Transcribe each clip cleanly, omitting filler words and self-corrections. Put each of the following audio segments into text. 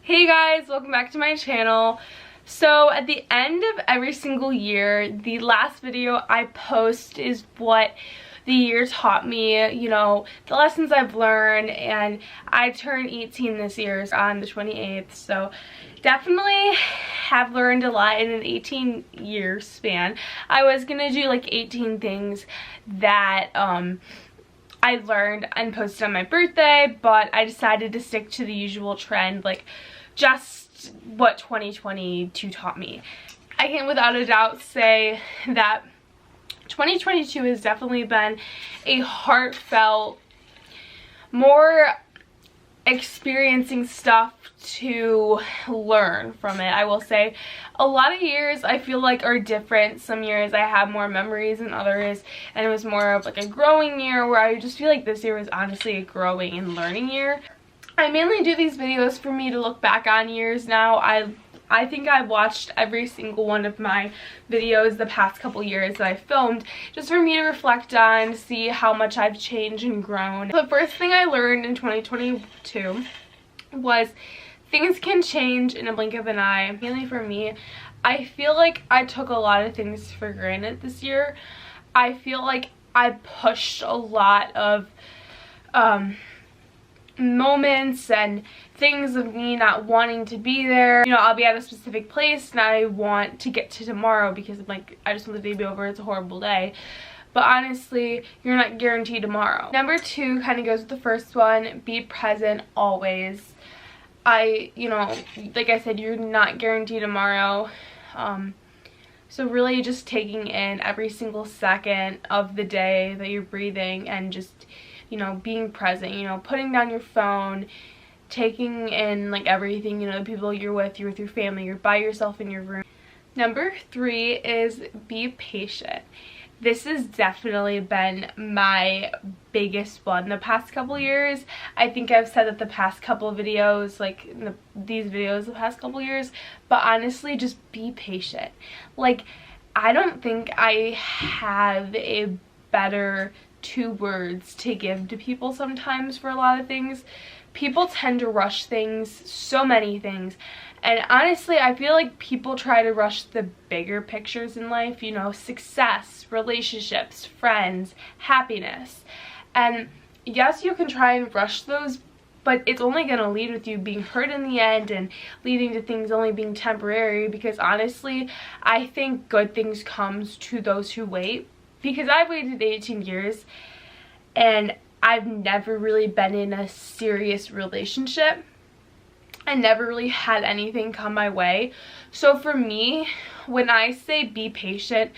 Hey guys, welcome back to my channel. So at the end of every single year, the last video I post is what the year taught me, you know, the lessons I've learned, and I turned 18 this year on the 28th, so definitely have learned a lot in an 18-year span. I was gonna do like 18 things that I learned and posted on my birthday, but I decided to stick to the usual trend, like just what 2022 taught me. I can without a doubt say that 2022 has definitely been a heartfelt, more experiencing stuff to learn from it. I will say a lot of years I feel like are different. Some years I have more memories than others, and it was more of like a growing year, where I just feel like this year was honestly a growing and learning year. I mainly do these videos for me to look back on years now. I think I've watched every single one of my videos the past couple years that I filmed, just for me to reflect on, see how much I've changed and grown. The first thing I learned in 2022 was things can change in a blink of an eye. Mainly for me, I feel like I took a lot of things for granted this year. I feel like I pushed a lot of moments and things of me not wanting to be there. You know, I'll be at a specific place and I want to get to tomorrow because I'm like, I just want the day to be over, it's a horrible day. But honestly, you're not guaranteed tomorrow. Number two kind of goes with the first one, be present always. You know, like I said, you're not guaranteed tomorrow. So really just taking in every single second of the day that you're breathing and just, you know, being present, you know, putting down your phone, taking in like everything, you know, the people you're with your family, you're by yourself in your room. Number three is be patient. This has definitely been my biggest one the past couple years. I think I've said that the past couple videos, like these videos the past couple years, but honestly, just be patient. Like, I don't think I have a better two words to give to people sometimes for a lot of things. People tend to rush things, so many things, and honestly I feel like people try to rush the bigger pictures in life, you know, success, relationships, friends, happiness, and yes, you can try and rush those, but it's only going to lead with you being hurt in the end and leading to things only being temporary, because honestly I think good things comes to those who wait. Because I've waited 18 years and I've never really been in a serious relationship. I never really had anything come my way. So for me, when I say be patient,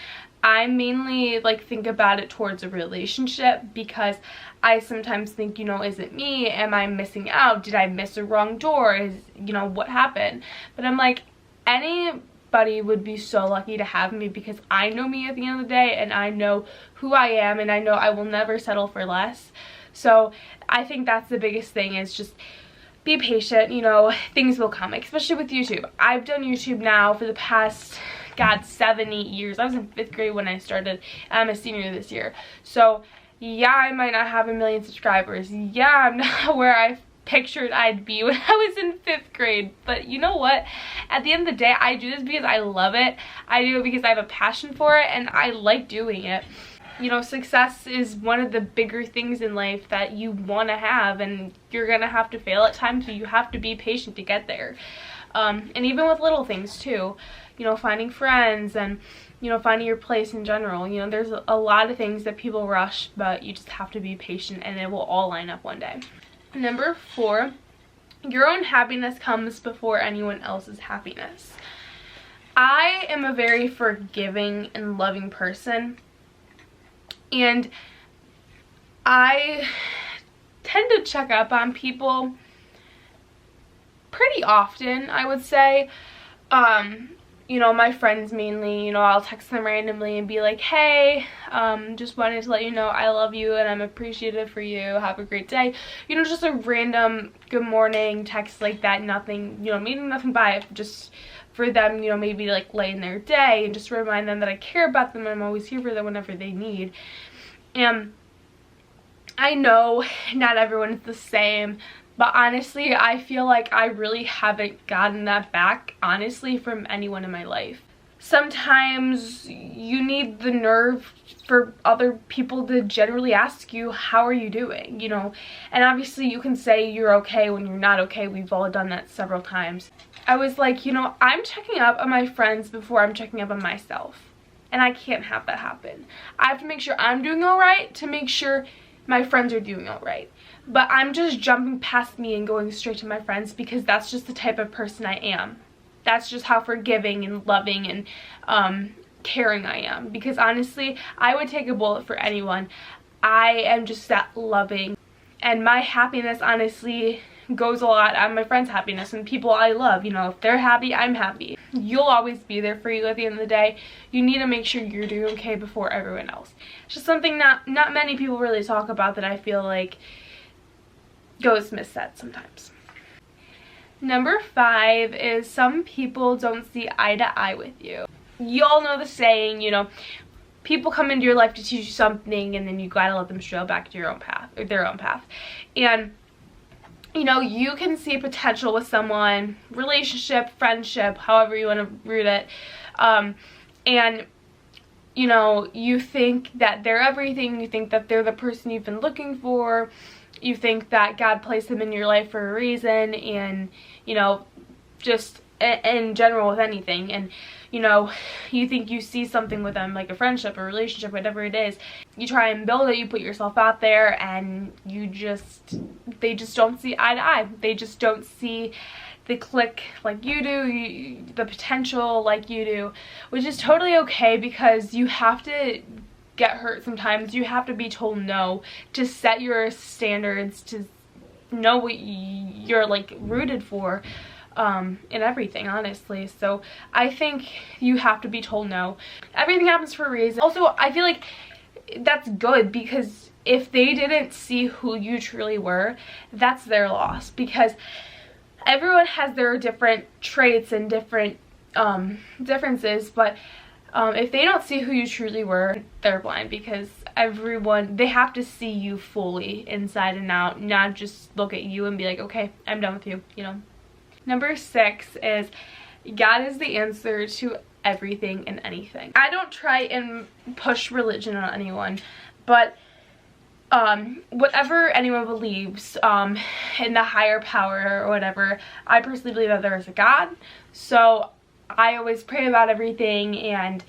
I mainly like think about it towards a relationship, because I sometimes think, you know, is it me? Am I missing out? Did I miss a wrong door? You know, what happened? But I'm like, anybody would be so lucky to have me, because I know me at the end of the day and I know who I am, and I know I will never settle for less. So I think that's the biggest thing, is just be patient. You know, things will come, especially with YouTube. I've done YouTube now for the past, God, 7-8 years. I was in 5th grade when I started. I'm a senior this year. So yeah, I might not have 1 million subscribers. Yeah, I'm not where I pictured I'd be when I was in 5th grade, but you know what, at the end of the day, I do this because I love it. I do it because I have a passion for it and I like doing it. You know, success is one of the bigger things in life that you want to have, and you're gonna have to fail at times, so you have to be patient to get there. And even with little things too, you know, finding friends and, you know, finding your place in general. You know, there's a lot of things that people rush, but you just have to be patient and it will all line up one day. Number four, your own happiness comes before anyone else's happiness. I am a very forgiving and loving person, and I tend to check up on people pretty often, I would say. You know, my friends mainly, you know, I'll text them randomly and be like, hey, just wanted to let you know I love you and I'm appreciative for you, have a great day. You know, just a random good morning text like that, nothing, you know, meaning nothing by it, just for them, you know, maybe like lighten their day and just remind them that I care about them and I'm always here for them whenever they need. And I know not everyone is the same. But honestly, I feel like I really haven't gotten that back, honestly, from anyone in my life. Sometimes you need the nerve for other people to generally ask you, how are you doing, you know? And obviously you can say you're okay when you're not okay. We've all done that several times. I was like, you know, I'm checking up on my friends before I'm checking up on myself. And I can't have that happen. I have to make sure I'm doing all right to make sure my friends are doing all right. But I'm just jumping past me and going straight to my friends because that's just the type of person I am. That's just how forgiving and loving and caring I am. Because honestly, I would take a bullet for anyone. I am just that loving. And my happiness, honestly, goes a lot on my friends' happiness and people I love. You know, if they're happy, I'm happy. You'll always be there for you at the end of the day. You need to make sure you're doing okay before everyone else. It's just something not many people really talk about that I feel like goes missaid sometimes. Number 5 is some people don't see eye to eye with you. You all know the saying, you know, people come into your life to teach you something and then you gotta let them trail back to your own path, or their own path. And you know, you can see potential with someone, relationship, friendship, however you want to root it, and you know, you think that they're everything, you think that they're the person you've been looking for, you think that God placed them in your life for a reason, and you know, just in general with anything, and you know, you think you see something with them, like a friendship, a relationship, whatever it is. You try and build it, you put yourself out there, and they just don't see eye to eye. They just don't see the click like you do, the potential like you do, which is totally okay because you have to get hurt sometimes. You have to be told no to set your standards, to know what you're like rooted for. In everything, honestly. So I think you have to be told no. Everything happens for a reason. Also, I feel like that's good because if they didn't see who you truly were, that's their loss, because everyone has their different traits and different differences, but if they don't see who you truly were, they're blind, because they have to see you fully inside and out, not just look at you and be like, okay, I'm done with you, you know. Number 6 is God is the answer to everything and anything. I don't try and push religion on anyone, but whatever anyone believes in the higher power or whatever, I personally believe that there is a God. So I always pray about everything, and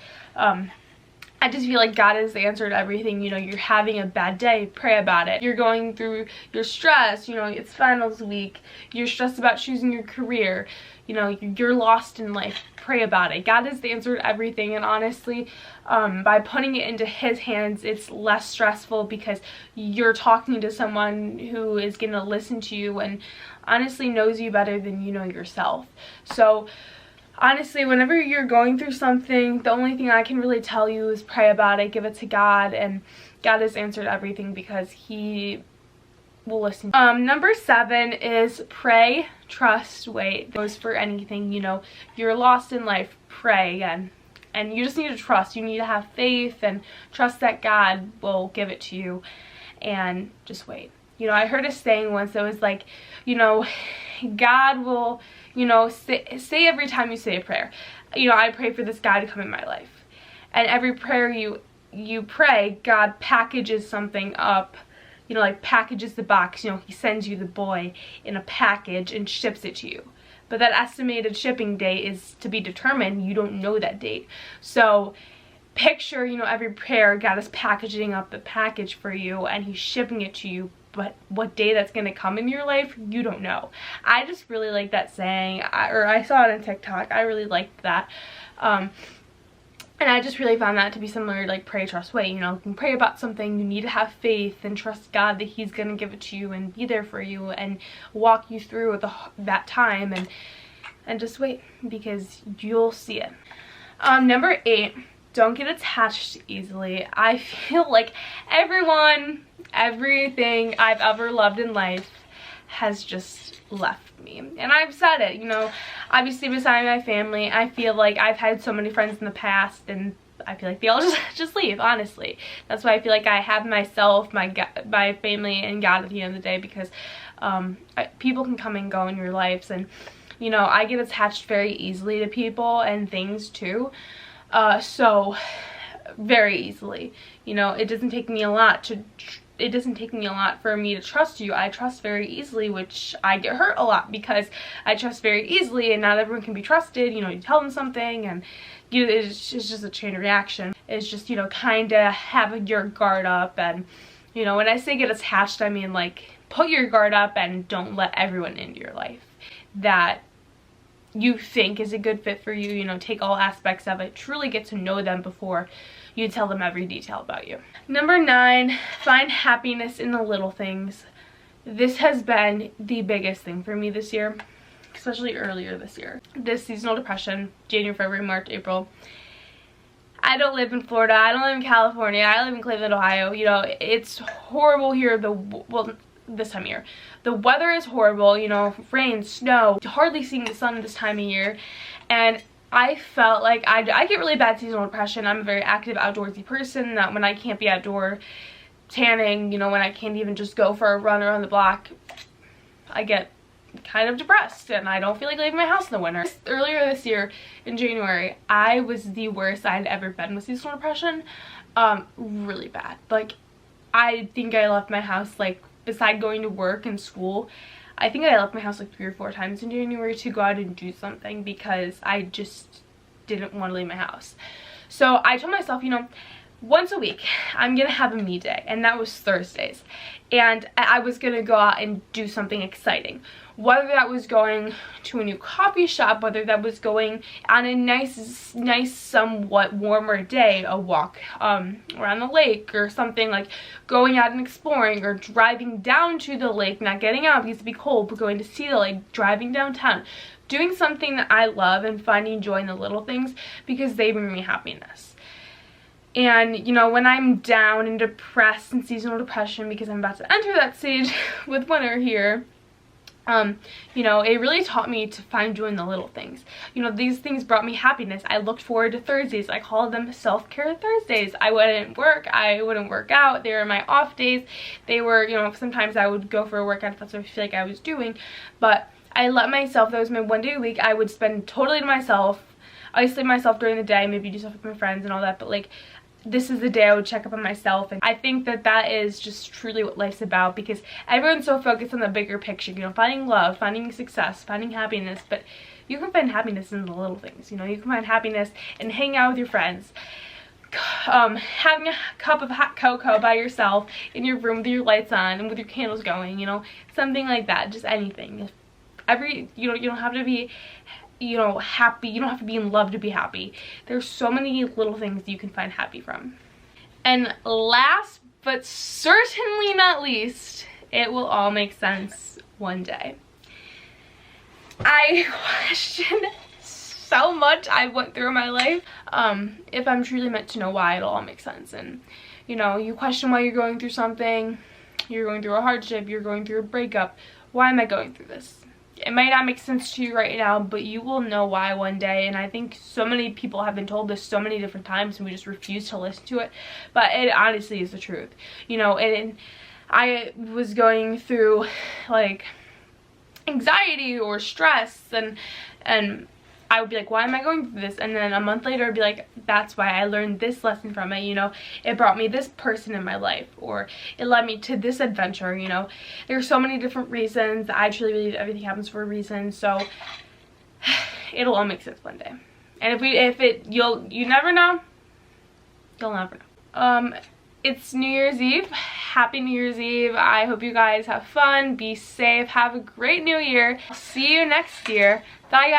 I just feel like God is the answer to everything. You know, you're having a bad day, pray about it. You're going through your stress, you know, it's finals week, you're stressed about choosing your career, you know, you're lost in life, pray about it. God is the answer to everything, and honestly, by putting it into His hands, it's less stressful because you're talking to someone who is going to listen to you and honestly knows you better than you know yourself. So honestly, whenever you're going through something, the only thing I can really tell you is pray about it, give it to God, and God has answered everything because He will listen. Number 7 is pray, trust, wait. It goes for anything, you know, you're lost in life, pray again. And you just need to trust. You need to have faith and trust that God will give it to you, and just wait. You know, I heard a saying once that was like, you know, God will, you know, say every time you say a prayer, you know, I pray for this guy to come in my life. And every prayer you pray, God packages something up, you know, like packages the box, you know, He sends you the boy in a package and ships it to you. But that estimated shipping date is to be determined. You don't know that date. So picture, you know, every prayer, God is packaging up the package for you and He's shipping it to you. But what day that's going to come in your life, you don't know. I just really like that saying, I saw it on TikTok. I really liked that. And I just really found that to be similar, like pray, trust, wait. You know, you can pray about something, you need to have faith and trust God that He's going to give it to you and be there for you and walk you through that time, and just wait, because you'll see it. Number 8, don't get attached easily. I feel like everything I've ever loved in life has just left me, and I've said it, you know, obviously beside my family, I feel like I've had so many friends in the past, and I feel like they all just leave, honestly. That's why I feel like I have myself, my family, and God at the end of the day, because People can come and go in your lives, and you know, I get attached very easily to people and things too. So very easily, you know, it doesn't take me a lot for me to trust you. I trust very easily, which I get hurt a lot because I trust very easily, and not everyone can be trusted. You know, you tell them something and it's just a chain reaction. It's just, you know, kind of having your guard up. And you know, when I say get attached, I mean like put your guard up and don't let everyone into your life that you think is a good fit for you. You know, take all aspects of it, truly get to know them before you tell them every detail about you. Number 9, find happiness in the little things. This has been the biggest thing for me this year, especially earlier this year. This seasonal depression, January, February, March, April. I don't live in Florida, I don't live in California, I live in Cleveland, Ohio. You know, it's horrible here, well, this time of year. The weather is horrible, you know, rain, snow, hardly seeing the sun this time of year. And I felt like I get really bad seasonal depression. I'm a very active, outdoorsy person, that when I can't be outdoor tanning, you know, when I can't even just go for a run around the block, I get kind of depressed and I don't feel like leaving my house in the winter. Earlier this year in January, I was the worst I'd ever been with seasonal depression. Really bad. Like, I think I left my house, like, beside going to work and school, I think I left my house like 3 or 4 times in January to go out and do something because I just didn't want to leave my house. So I told myself, you know, once a week I'm gonna have a me day, and that was Thursdays, and I was gonna go out and do something exciting, whether that was going to a new coffee shop, whether that was going on a nice somewhat warmer day, a walk around the lake, or something like going out and exploring, or driving down to the lake, not getting out because it'd be cold, but going to see the lake, driving downtown, doing something that I love and finding joy in the little things because they bring me happiness. And, you know, when I'm down and depressed and seasonal depression, because I'm about to enter that stage with winter here, you know, it really taught me to find joy in the little things. You know, these things brought me happiness. I looked forward to Thursdays. I called them self-care Thursdays. I wouldn't work. I wouldn't work out. They were my off days. They were, you know, sometimes I would go for a workout if that's what I feel like I was doing. But I let myself, that was my one day a week, I would spend totally to myself, isolate myself during the day, maybe do stuff with my friends and all that, but like, this is the day I would check up on myself. And I think that that is just truly what life's about, because everyone's so focused on the bigger picture, you know, finding love, finding success, finding happiness, but you can find happiness in the little things. You know, you can find happiness in hanging out with your friends, having a cup of hot cocoa by yourself in your room with your lights on and with your candles going, you know, something like that. Just anything. You don't have to be, you know, happy. You don't have to be in love to be happy. There's so many little things you can find happy from. And last but certainly not least, it will all make sense one day. I question so much I went through in my life. If I'm truly meant to know why, it'll all make sense. And you know, you question why you're going through something. You're going through a hardship. You're going through a breakup. Why am I going through this? It might not make sense to you right now, but you will know why one day. And I think so many people have been told this so many different times and we just refuse to listen to it. But it honestly is the truth. You know, and I was going through like anxiety or stress, and I would be like, why am I going through this? And then a month later I'd be like, that's why I learned this lesson from it. You know, it brought me this person in my life, or it led me to this adventure. You know, there's so many different reasons. I truly believe everything happens for a reason, so it'll all make sense one day. And you never know. You'll never know. It's New Year's Eve. Happy New Year's Eve. I hope you guys have fun, be safe, have a great new year. I'll see you next year. Bye guys.